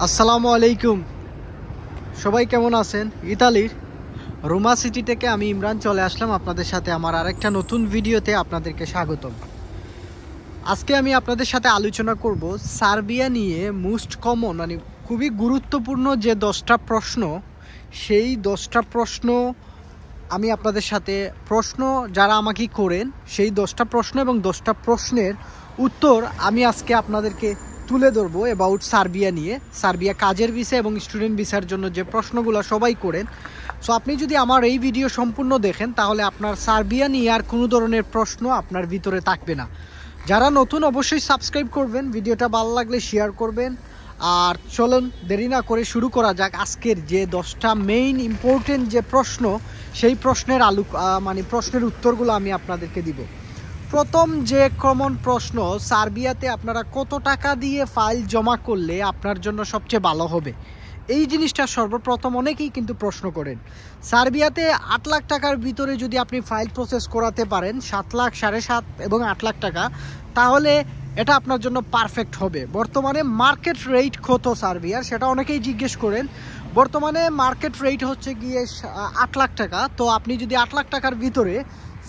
আসসালামু আলাইকুম। সবাই কেমন আছেন? ইতালির রোমা সিটি থেকে আমি ইমরান চলে আসলাম আপনাদের সাথে আমার আরেকটা নতুন ভিডিওতে আপনাদেরকে স্বাগতম। আজকে আমি আপনাদের সাথে আলোচনা করব সার্বিয়া নিয়ে মোস্ট কমন খুবই গুরুত্বপূর্ণ যে 10টা প্রশ্ন, সেই 10টা প্রশ্ন আমি আপনাদের সাথে যারা আমাকে করেন সেই 10টা প্রশ্ন এবং 10টা প্রশ্নের উত্তর আমি আজকে আপনাদেরকে তুলে ধরবো অ্যাবাউট সার্বিয়া নিয়ে। সার্বিয়া কাজের ভিসা এবং স্টুডেন্ট ভিসার জন্য যে প্রশ্নগুলো সবাই করেন, সো আপনি যদি আমার এই ভিডিও সম্পূর্ণ দেখেন তাহলে আপনার সার্বিয়া নিয়ে আর কোনো ধরনের প্রশ্ন আপনার ভিতরে থাকবে না। যারা নতুন অবশ্যই সাবস্ক্রাইব করবেন, ভিডিওটা ভালো লাগলে শেয়ার করবেন। আর চলুন দেরি না করে শুরু করা যাক আজকের যে 10টা মেইন ইম্পর্টেন্ট যে প্রশ্ন, সেই প্রশ্নের প্রশ্নের উত্তরগুলো আমি আপনাদেরকে দিব। প্রথম যে কমন প্রশ্ন, সার্বিয়াতে আপনারা কত টাকা দিয়ে ফাইল জমা করলে আপনার জন্য সবচেয়ে ভালো হবে? এই জিনিসটা সর্বপ্রথম অনেকেই কিন্তু প্রশ্ন করেন। সার্বিয়াতে 8 লাখ টাকার ভিতরে যদি আপনি ফাইল প্রসেস করাতে পারেন, 7 লাখ, 7.5 এবং 8 লাখ টাকা, তাহলে এটা আপনার জন্য পারফেক্ট হবে। বর্তমানে মার্কেট রেট কত সার্বিয়ার সেটা অনেকেই জিজ্ঞেস করেন। বর্তমানে মার্কেট রেট হচ্ছে গিয়ে 8 লাখ টাকা। তো আপনি যদি 8 লাখ টাকার ভিতরে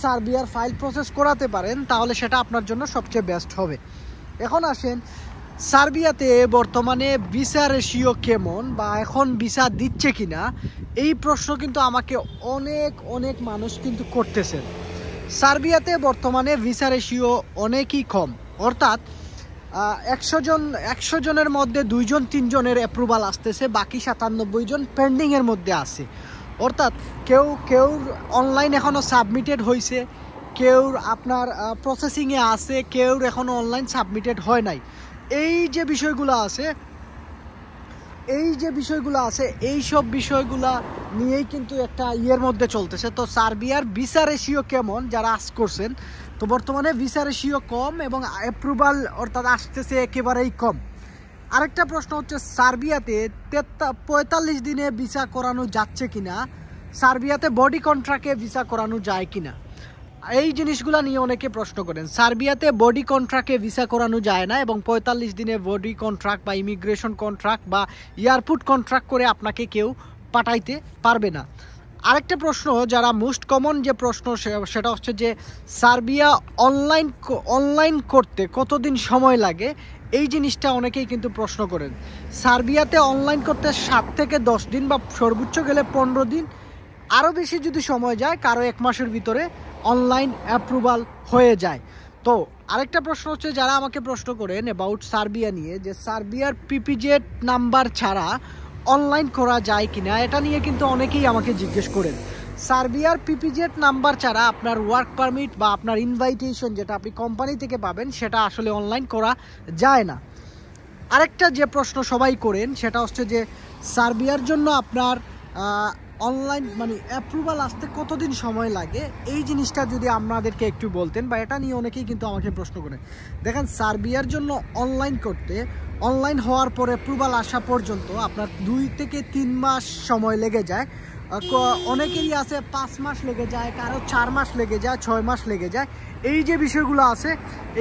সার্বিয়ার ফাইল প্রসেস করাতে পারেন তাহলে সেটা আপনার জন্য সবচেয়ে বেস্ট হবে। এখন আসেন, সার্বিয়াতে বর্তমানে ভিসা রেশিও কেমন বা এখন ভিসা দিচ্ছে কিনা, এই প্রশ্ন কিন্তু আমাকে অনেক মানুষ কিন্তু করতেছেন। সার্বিয়াতে বর্তমানে ভিসা রেশিও অনেকই কম, অর্থাৎ 100 জনের মধ্যে 2 জন 3 জনের অ্যাপ্রুভাল আসতেছে, বাকি 97 জন পেন্ডিংয়ের মধ্যে আছে। অর্থাৎ কেউ অনলাইন এখনও সাবমিটেড হয়েছে, কেউ আপনার প্রসেসিংয়ে আছে, কেউ এখনও অনলাইন সাবমিটেড হয় নাই। এই যে বিষয়গুলো আছে এই সব বিষয়গুলা নিয়েই কিন্তু একটা ইয়ের মধ্যে চলতেছে। তো সার্বিয়ার ভিসা রেশিও কেমন যারা আস করছেন, তো বর্তমানে ভিসা রেশিও কম এবং অ্যাপ্রুভাল অর্থাৎ আসতেছে একেবারেই কম। আরেকটা প্রশ্ন হচ্ছে, সার্বিয়াতে 45 দিনে ভিসা করানো যাচ্ছে কিনা, সার্বিয়াতে বডি কন্ট্রাক্টে ভিসা করানো যায় কিনা, এই জিনিসগুলো নিয়ে অনেকে প্রশ্ন করেন। সার্বিয়াতে বডি কন্ট্রাক্টে ভিসা করানো যায় না এবং 45 দিনে বডি কন্ট্রাক্ট বা ইমিগ্রেশন কন্ট্রাক্ট বা এয়ারপোর্ট কন্ট্রাক্ট করে আপনাকে কেউ পাঠাইতে পারবে না। আরেকটা প্রশ্ন যারা মোস্ট কমন যে প্রশ্ন, সেটা হচ্ছে যে সার্বিয়া অনলাইন করতে কতদিন সময় লাগে, এই জিনিসটা অনেকেই কিন্তু প্রশ্ন করেন। সার্বিয়াতে অনলাইন করতে 7 থেকে 10 দিন বা সর্বোচ্চ গেলে 15 দিন, আরও বেশি যদি সময় যায় কারো 1 মাসের ভিতরে অনলাইন অ্যাপ্রুভাল হয়ে যায়। তো আরেকটা প্রশ্ন হচ্ছে, যারা আমাকে প্রশ্ন করেন অ্যাবাউট সার্বিয়া নিয়ে, যে সার্বিয়ার পিপিজেড নাম্বার ছাড়া অনলাইন করা যায় কিনা, এটা নিয়ে কিন্তু অনেকেই আমাকে জিজ্ঞেস করেন। সার্বিয়ার পিপিজেড নাম্বার ছাড়া আপনার ওয়ার্ক পারমিট বা আপনার ইনভাইটেশন যেটা আপনি কোম্পানি থেকে পাবেন সেটা আসলে অনলাইন করা যায় না। আরেকটা যে প্রশ্ন সবাই করেন সেটা হচ্ছে যে সার্বিয়ার জন্য আপনার অনলাইন অ্যাপ্রুভাল আসতে কতদিন সময় লাগে, এই জিনিসটা যদি আপনাদেরকে একটু বলতেন, বা এটা নিয়ে অনেকেই কিন্তু আমাকে প্রশ্ন করেন। দেখেন, সার্বিয়ার জন্য অনলাইন হওয়ার পরে অ্যাপ্রুভাল আসা পর্যন্ত আপনার 2 থেকে 3 মাস সময় লেগে যায়। অনেকেরই আছে 5 মাস লেগে যায়, কারো 4 মাস লেগে যায়, 6 মাস লেগে যায়। এই যে বিষয়গুলো আছে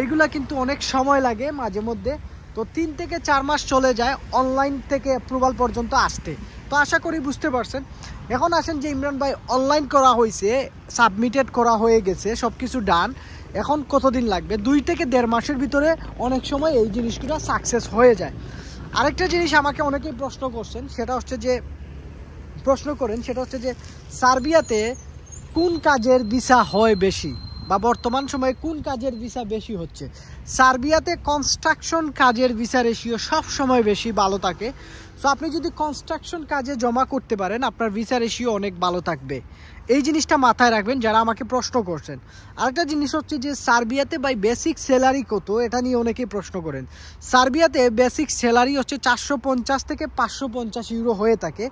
এইগুলা কিন্তু অনেক সময় লাগে মাঝে মধ্যে। তো 3 থেকে 4 মাস চলে যায় অনলাইন থেকে অ্যাপ্রুভাল পর্যন্ত আসতে। তো আশা করি বুঝতে পারছেন। এখন আসেন যে ইমরান ভাই, অনলাইন করা হয়েছে, সাবমিটেড করা হয়ে গেছে, সব কিছু ডান, এখন কতদিন লাগবে? 2 থেকে 1.5 মাসের ভিতরে অনেক সময় এই জিনিসগুলো সাকসেস হয়ে যায়। আরেকটা জিনিস আমাকে অনেকেই প্রশ্ন করেন সেটা হচ্ছে যে সার্বিয়াতে কোন কাজের ভিসা হয় বেশি, বা বর্তমান সময়ে কোন কাজের ভিসা বেশি হচ্ছে? সার্বিয়াতে কনস্ট্রাকশন কাজের ভিসা রেশিও সব সময় বেশি ভালো থাকে। সো আপনি যদি কনস্ট্রাকশন কাজে জমা করতে পারেন আপনার ভিসা রেশিও অনেক ভালো থাকবে। এই জিনিসটা মাথায় রাখবেন যারা আমাকে প্রশ্ন করছেন। আরেকটা জিনিস হচ্ছে যে সার্বিয়াতে বাই বেসিক স্যালারি কত, এটা নিয়ে অনেকেই প্রশ্ন করেন। সার্বিয়াতে বেসিক স্যালারি হচ্ছে 450 থেকে 550 ইউরো হয়ে থাকে।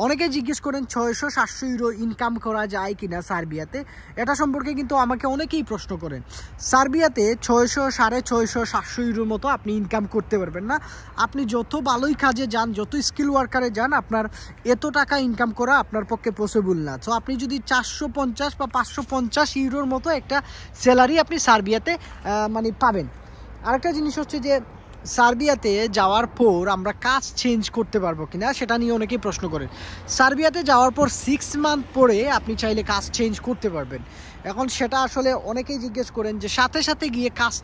অনেকে জিজ্ঞেস করেন 600-700 ইউরো ইনকাম করা যায় কিনা সার্বিয়াতে, এটা সম্পর্কে কিন্তু আমাকে অনেকেই প্রশ্ন করেন। সার্বিয়াতে 600, 650, 700 ইউরোর মতো আপনি ইনকাম করতে পারবেন না। আপনি যত ভালোই কাজে যান, যত স্কিল ওয়ার্কারে যান, আপনার এত টাকা ইনকাম করা আপনার পক্ষে পসিবল না। তো আপনি যদি 450 বা 550 ইউরোর মতো একটা স্যালারি আপনি সার্বিয়াতে পাবেন। আরেকটা জিনিস হচ্ছে যে সার্বিয়াতে যাওয়ার পর আমরা কাজ চেঞ্জ করতে পারবো কিনা সেটা নিয়ে অনেকেই প্রশ্ন করেন। সার্বিয়াতে যাওয়ার পর 6 মান্থ পরে আপনি চাইলে কাজ চেঞ্জ করতে পারবেন। এখন সেটা আসলে অনেকেই জিজ্ঞেস করেন যে সাথে সাথে গিয়ে কাজ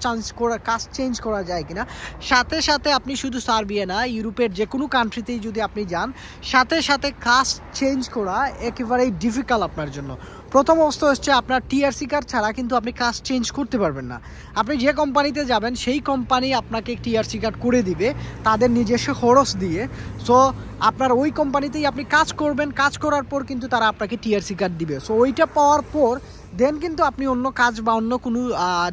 চেঞ্জ করা যায় কিনা। সাথে সাথে আপনি শুধু সার্বিয়া না, ইউরোপের যে কোনো কান্ট্রিতেই যদি আপনি যান, সাথে সাথে কাজ চেঞ্জ করা একেবারেই ডিফিকাল্ট আপনার জন্য। প্রথম অবস্থা হচ্ছে আপনার টিআরসি কার্ড ছাড়া কিন্তু আপনি কাজ চেঞ্জ করতে পারবেন না। আপনি যে কোম্পানিতে যাবেন সেই কোম্পানি আপনাকে টিআরসি কার্ড করে দিবে তাদের নিজস্ব খরচ দিয়ে। সো আপনার ওই কোম্পানিতেই আপনি কাজ করবেন, কাজ করার পর কিন্তু তারা আপনাকে টিআরসি কার্ড দিবে। সো ওইটা পাওয়ার পর দেন কিন্তু আপনি অন্য কাজ বা অন্য কোনো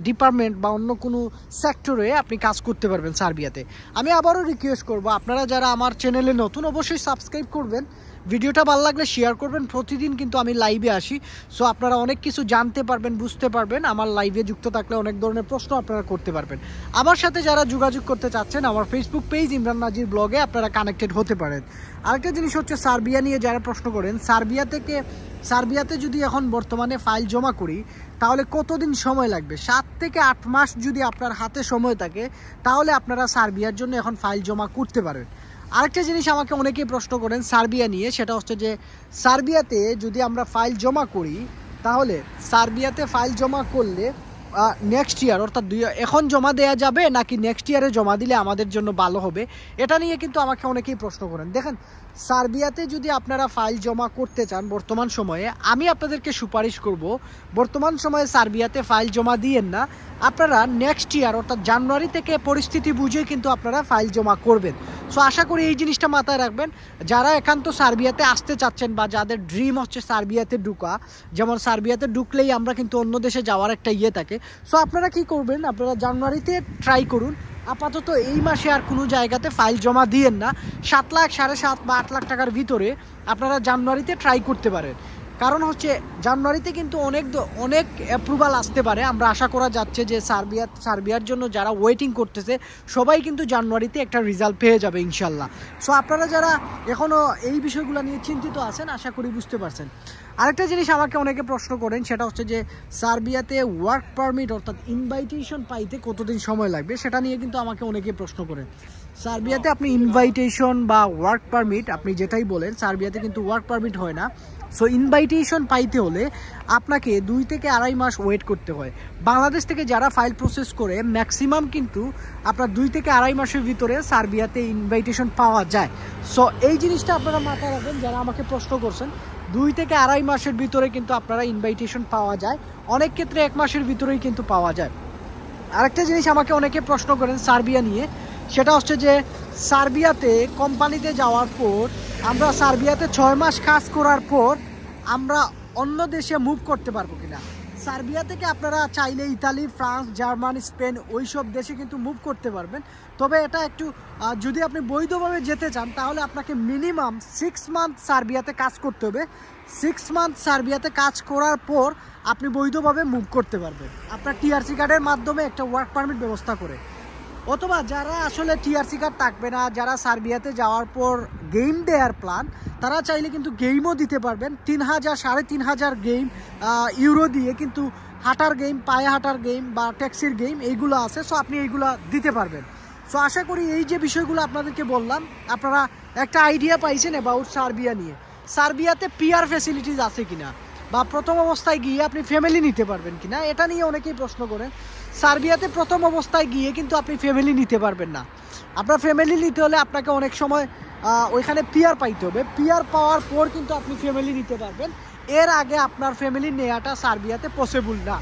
ডিপার্টমেন্ট বা অন্য কোনো সেক্টরে আপনি কাজ করতে পারবেন সার্বিয়াতে। আমি আবারও রিকোয়েস্ট করব, আপনারা যারা আমার চ্যানেলে নতুন অবশ্যই সাবস্ক্রাইব করবেন, ভিডিওটা ভালো লাগলে শেয়ার করবেন। প্রতিদিন কিন্তু আমি লাইভে আসি, সো আপনারা অনেক কিছু জানতে পারবেন, বুঝতে পারবেন। আমার লাইভে যুক্ত থাকলে অনেক ধরনের প্রশ্ন আপনারা করতে পারবেন। আমার সাথে যারা যোগাযোগ করতে চাচ্ছেন আমার ফেসবুক পেজ ইমরান নাজির ব্লগে আপনারা কানেক্টেড হতে পারেন। আরেকটা জিনিস হচ্ছে সার্বিয়া নিয়ে যারা প্রশ্ন করেন, সার্বিয়াতে যদি এখন বর্তমানে ফাইল জমা করি তাহলে কতদিন সময় লাগবে। 7 থেকে 8 মাস যদি আপনার হাতে সময় থাকে তাহলে আপনারা সার্বিয়ার জন্য এখন ফাইল জমা করতে পারেন। আরেকটা জিনিস আমাকে অনেকেই প্রশ্ন করেন সার্বিয়া নিয়ে, সেটা হচ্ছে যে সার্বিয়াতে যদি আমরা ফাইল জমা করি তাহলে সার্বিয়াতে ফাইল জমা করলে নেক্সট ইয়ার অর্থাৎ এখন জমা দেওয়া যাবে নাকি নেক্সট ইয়ারে জমা দিলে আমাদের জন্য ভালো হবে, এটা নিয়ে কিন্তু আমাকে অনেকেই প্রশ্ন করেন। দেখেন, সার্বিয়াতে যদি আপনারা ফাইল জমা করতে চান বর্তমান সময়ে, আমি আপনাদেরকে সুপারিশ করব বর্তমান সময়ে সার্বিয়াতে ফাইল জমা দিয়েন না। আপনারা নেক্সট ইয়ার অর্থাৎ জানুয়ারি থেকে পরিস্থিতি বুঝে কিন্তু আপনারা ফাইল জমা করবেন। সো আশা করি এই জিনিসটা মাথায় রাখবেন। যারা একান্ত সার্বিয়াতে আসতে চাচ্ছেন বা যাদের ড্রিম হচ্ছে সার্বিয়াতে ঢুকা, যেমন সার্বিয়াতে ঢুকলেই আমরা কিন্তু অন্য দেশে যাওয়ার একটা ইয়ে থাকে, সো আপনারা কি করবেন, আপনারা জানুয়ারিতে ট্রাই করুন। আপাতত এই মাসে আর কোনো জায়গাতে ফাইল জমা দিয়েন না। 7 লাখ, 7.5 বা 8 লাখ টাকার ভিতরে আপনারা জানুয়ারিতে ট্রাই করতে পারেন। কারণ হচ্ছে জানুয়ারিতে কিন্তু অনেক অ্যাপ্রুভাল আসতে পারে। আমরা আশা করা যাচ্ছে যে সার্বিয়ার জন্য যারা ওয়েটিং করতেছে সবাই কিন্তু জানুয়ারিতে একটা রেজাল্ট পেয়ে যাবে ইনশাল্লাহ। সো আপনারা যারা এখনও এই বিষয়গুলো নিয়ে চিন্তিত আছেন আশা করি বুঝতে পারছেন। আরেকটা জিনিস আমাকে অনেকে প্রশ্ন করেন, সেটা হচ্ছে যে সার্বিয়াতে ওয়ার্ক পারমিট অর্থাৎ ইনভাইটেশন পাইতে কতদিন সময় লাগবে, সেটা নিয়ে কিন্তু আমাকে অনেকে প্রশ্ন করেন। সার্বিয়াতে আপনি ইনভাইটেশন বা ওয়ার্ক পারমিট আপনি যেটাই বলেন, সার্বিয়াতে কিন্তু ওয়ার্ক পারমিট হয় না। সো ইনভাইটেশন পাইতে হলে আপনাকে 2 থেকে 2.5 মাস ওয়েট করতে হয়। বাংলাদেশ থেকে যারা ফাইল প্রসেস করে ম্যাক্সিমাম কিন্তু আপনার 2 থেকে 2.5 মাসের ভিতরে সার্বিয়াতে ইনভাইটেশন পাওয়া যায়। সো এই জিনিসটা আপনারা মাথায় রাখবেন যারা আমাকে প্রশ্ন করছেন। 2 থেকে 2.5 মাসের ভিতরে কিন্তু আপনারা ইনভাইটেশন পাওয়া যায়, অনেক ক্ষেত্রে 1 মাসের ভিতরেই কিন্তু পাওয়া যায়। আরেকটা জিনিস আমাকে অনেকে প্রশ্ন করেন সার্বিয়া নিয়ে, সেটা হচ্ছে যে সার্বিয়াতে কোম্পানিতে যাওয়ার পর আমরা সার্বিয়াতে 6 মাস কাজ করার পর আমরা অন্য দেশে মুভ করতে পারবো কিনা। সার্বিয়া থেকে আপনারা চাইলে ইতালি, ফ্রান্স, জার্মানি, স্পেন ওইসব দেশে কিন্তু মুভ করতে পারবেন। তবে এটা একটু যদি আপনি বৈধভাবে যেতে চান তাহলে আপনাকে মিনিমাম 6 মান্থ সার্বিয়াতে কাজ করতে হবে। 6 মান্থ সার্বিয়াতে কাজ করার পর আপনি বৈধভাবে মুভ করতে পারবেন আপনার টিআরসি কার্ডের মাধ্যমে একটা ওয়ার্ক পারমিট ব্যবস্থা করে। অথবা যারা আসলে টিআরসি কার্ড থাকবে না, যারা সার্বিয়াতে যাওয়ার পর গেম দেওয়ার প্ল্যান, তারা চাইলে কিন্তু গেমও দিতে পারবেন। 3,000 3,500 গেম ইউরো দিয়ে কিন্তু হাঁটার গেম, পায়ে হাঁটার গেম বা ট্যাক্সির গেম এইগুলো আছে। সো আপনি এইগুলো দিতে পারবেন। সো আশা করি এই যে বিষয়গুলো আপনাদেরকে বললাম আপনারা একটা আইডিয়া পাইছেন অ্যাবাউট সার্বিয়া নিয়ে। সার্বিয়াতে পিআর ফ্যাসিলিটিস আছে কিনা বা প্রথম অবস্থায় গিয়ে আপনি ফ্যামিলি নিতে পারবেন কিনা, এটা নিয়ে অনেকেই প্রশ্ন করেন। সার্বিয়াতে প্রথম অবস্থায় গিয়ে কিন্তু আপনি ফ্যামিলি নিতে পারবেন না। আপনার ফ্যামিলি নিতে হলে আপনাকে অনেক সময় ওইখানে পিআর পাইতে হবে। পিআর পাওয়ার পর কিন্তু আপনি ফ্যামিলি নিতে পারবেন। এর আগে আপনার ফ্যামিলি নেওয়াটা সার্বিয়াতে পসিবল না।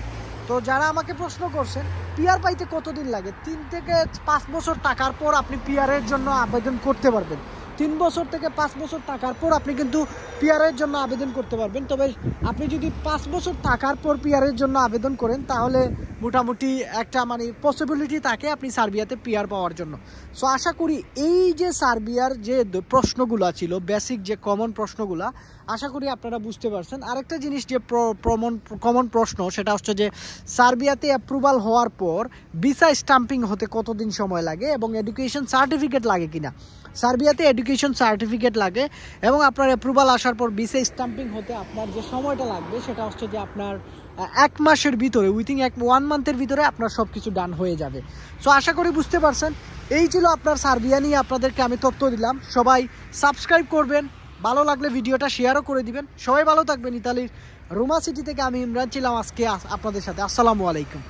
তো যারা আমাকে প্রশ্ন করছেন পিআর পাইতে কতদিন লাগে, 3 থেকে 5 বছর টাকার পর আপনি পিআরের জন্য আবেদন করতে পারবেন। 3 বছর থেকে 5 বছর টাকার পর আপনি কিন্তু পিআরের জন্য আবেদন করতে পারবেন। তবে আপনি যদি 5 বছর টাকার পর পিআরের জন্য আবেদন করেন তাহলে মোটামুটি একটা পসিবিলিটি থাকে আপনি সার্বিয়াতে পিআর পাওয়ার জন্য। সো আশা করি এই যে সার্বিয়ার যে প্রশ্নগুলো ছিল, বেসিক যে কমন প্রশ্নগুলো, আশা করি আপনারা বুঝতে পারছেন। আরেকটা জিনিস যে কমন প্রশ্ন, সেটা হচ্ছে যে সার্বিয়াতে অ্যাপ্রুভাল হওয়ার পর ভিসা স্টাম্পিং হতে কতদিন সময় লাগে এবং এডুকেশন সার্টিফিকেট লাগে কিনা। সার্বিয়াতে এডুকেশন সার্টিফিকেট লাগে এবং আপনার অ্যাপ্রুভাল আসার পর ভিসা স্টাম্পিং হতে আপনার যে সময়টা লাগবে সেটা হচ্ছে যে আপনার 1 মাসের ভিতরে, উইথিন 1 মান্থের ভিতরে আপনার সব কিছু ডান হয়ে যাবে। সো আশা করি বুঝতে পারছেন। এই ছিল আপনার সার্বিয়া নিয়ে আপনাদেরকে আমি তথ্য দিলাম। সবাই সাবস্ক্রাইব করবেন, ভালো লাগলে ভিডিওটা শেয়ারও করে দিবেন। সবাই ভালো থাকবেন। ইতালির রোমা সিটি থেকে আমি ইমরান ছিলাম আজকে আপনাদের সাথে। আসসালামু আলাইকুম।